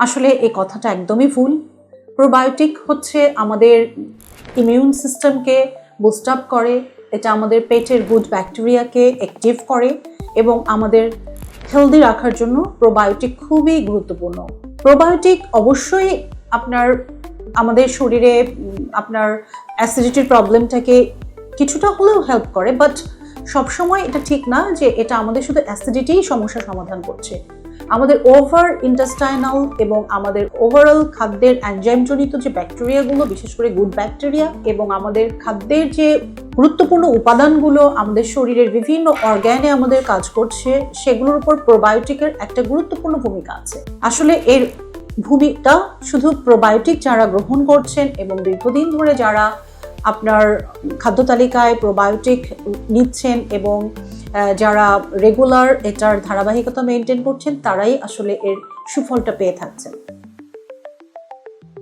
আসলে এই কথাটা একদমই ভুল। প্রোবায়োটিক হচ্ছে আমাদের ইমিউন সিস্টেমকে বুস্ট আপ করে, এটা আমাদের পেটের গুড ব্যাকটেরিয়াকে অ্যাক্টিভ করে এবং আমাদের হেলদি রাখার জন্য প্রোবায়োটিক খুবই গুরুত্বপূর্ণ। প্রোবায়োটিক অবশ্যই আমাদের শরীরে আপনার অ্যাসিডিটির প্রবলেমটাকে কিছুটা হলেও হেল্প করে, বাট সবসময় এটা ঠিক না যে এটা আমাদের শুধু অ্যাসিডিটিই সমস্যা সমাধান করছে। আমাদের ওভার ইন্টেস্টাইনাল এবং আমাদের ওভারঅল খাদ্যের এনজাইমজনিত যে ব্যাকটেরিয়াগুলো, বিশেষ করে গুড ব্যাকটেরিয়া এবং আমাদের খাদ্যের যে গুরুত্বপূর্ণ উপাদানগুলো আমাদের শরীরের বিভিন্ন অর্গ্যানে আমাদের কাজ করছে, সেগুলোর উপর প্রোবায়োটিকের একটা গুরুত্বপূর্ণ ভূমিকা আছে। আসলে এর ভূমিকা শুধু প্রোবায়োটিক যারা গ্রহণ করছেন এবং দীর্ঘদিন ধরে যারা আপনার খাদ্য তালিকায় প্রোবায়োটিক নিচ্ছেন এবং যারা রেগুলার এটার ধারাবাহিকতা মেনটেন করছেন, তারাই আসলে এর সুফলটা পেয়ে থাকছেন।